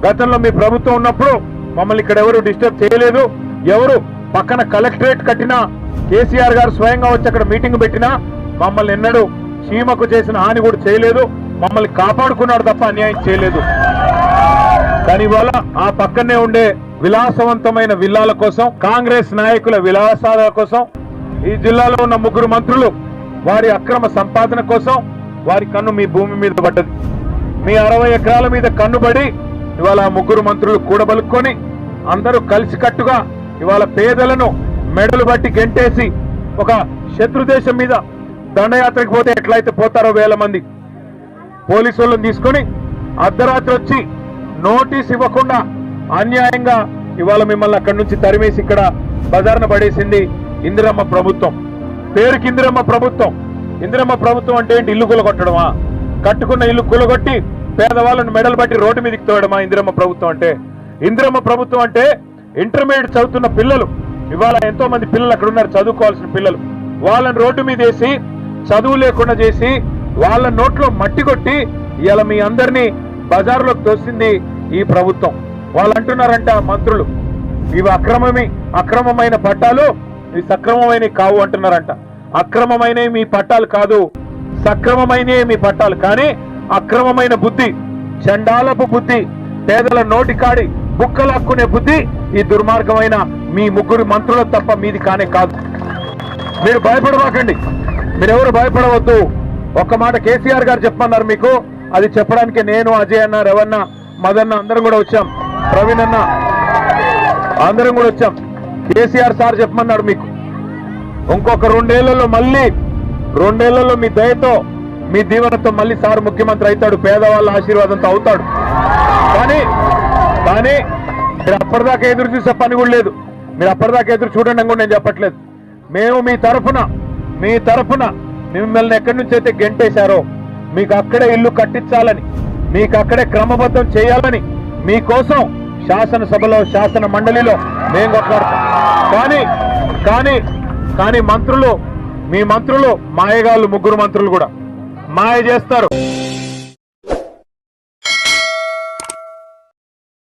గతంలో మీ ప్రభుత్వం ఉన్నప్పుడు మమ్మల్ని ఇక్కడ ఎవరు డిస్టర్బ్ చేయలేదు. ఎవరు పక్కన కలెక్టరేట్ కట్టినా కేసీఆర్ గారు స్వయంగా వచ్చి అక్కడ మీటింగ్ పెట్టినా మమ్మల్ని ఎన్నడూ చీమకు చేసిన హాని కూడా చేయలేదు. మమ్మల్ని కాపాడుకున్నాడు తప్ప అన్యాయం చేయలేదు. కానీ ఇవాళ ఆ పక్కనే ఉండే విలాసవంతమైన విల్లాల కోసం, కాంగ్రెస్ నాయకుల విలాసాల కోసం, ఈ జిల్లాలో ఉన్న 3 మంత్రులు వారి అక్రమ సంపాదన కోసం వారి కన్ను మీ భూమి మీద పడ్డది. మీ 60 ఎకరాల మీద కన్నుబడి ఇవాళ 3 మంత్రులు కూడబలుక్కొని అందరూ కలిసికట్టుగా ఇవాళ పేదలను మెడలు బట్టి గెంటేసి ఒక శత్రు దేశం మీద దండయాత్రకు పోతే ఎట్లయితే పోతారో 1000 మంది పోలీసు వాళ్ళని తీసుకొని అర్ధరాత్రి వచ్చి నోటీస్ ఇవ్వకుండా అన్యాయంగా ఇవాళ మిమ్మల్ని అక్కడి నుంచి తరిమేసి ఇక్కడ బజార్న పడేసింది ఇందిరమ్మ ప్రభుత్వం. పేరుకి ఇందిరమ్మ ప్రభుత్వం. ఇందిరమ్మ ప్రభుత్వం అంటే ఏంటి? ఇల్లు కూలగొట్టడమా? కట్టుకున్న ఇల్లు కూలగొట్టి పేదవాళ్ళను మెడలు బట్టి రోడ్డు మీదకి తోయడమా ఇందిరమ్మ ప్రభుత్వం అంటే? ఇందిరమ్మ ప్రభుత్వం అంటే ఇంటర్మీడియట్ చదువుతున్న పిల్లలు, ఇవాళ ఎంతో మంది పిల్లలు అక్కడ ఉన్నారు, చదువుకోవాల్సిన పిల్లలు, వాళ్ళని రోడ్డు మీద వేసి చదువు లేకుండా చేసి వాళ్ళ నోట్లో మట్టి కొట్టి ఇవాళ మీ అందరినీ బజార్లోకి తోసింది ఈ ప్రభుత్వం. వాళ్ళు అంటున్నారంట మంత్రులు, ఇవి అక్రమమైన పట్టాలు, ఇవి సక్రమమైన కావు అంటున్నారంట. అక్రమమైన మీ పట్టాలు కాదు, సక్రమమైన మీ పట్టాలు. కానీ అక్రమమైన బుద్ధి, చండాలపు బుద్ధి, పేదల నోటి కాడి బుక్కలాక్కునే బుద్ధి ఈ దుర్మార్గమైన మీ 3 మంత్రులు తప్ప మీది కానే కాదు. మీరు భయపడబాకండి, మీరెవరు భయపడవద్దు. ఒక్క మాట కేసీఆర్ గారు చెప్పమన్నారు మీకు, అది చెప్పడానికి నేను, అజయ్ అన్న, రవణ, మదన్న అందరం కూడా వచ్చాం, ప్రవీణ్ అన్న అందరం కూడా వచ్చాం. కేసీఆర్ సార్ చెప్పమన్నాడు మీకు, ఇంకొక 2 ఏళ్లలో మళ్ళీ 2 ఏళ్లలో మీ దయతో మీ దీవెనతో మళ్ళీ సార్ ముఖ్యమంత్రి అవుతాడు, పేదవాళ్ళ ఆశీర్వాదంతో అవుతాడు. కానీ మీరు అప్పటిదాకా ఎదురు చూసే పని కూడా లేదు. మీరు అప్పటిదాకా ఎదురు చూడండి కూడా నేను చెప్పట్లేదు. మేము మీ తరఫున మిమ్మల్ని ఎక్కడి నుంచి అయితే గెంటేశారో మీకు అక్కడే ఇల్లు కట్టించాలని, మీకు అక్కడే క్రమబద్ధం చేయాలని మీకోసం శాసనసభలో, శాసన మండలిలో మేము కొట్లాడతాం. కానీ మీ మంత్రులు మాయగాళ్ళు, 3 మంత్రులు కూడా మాయ చేస్తారు.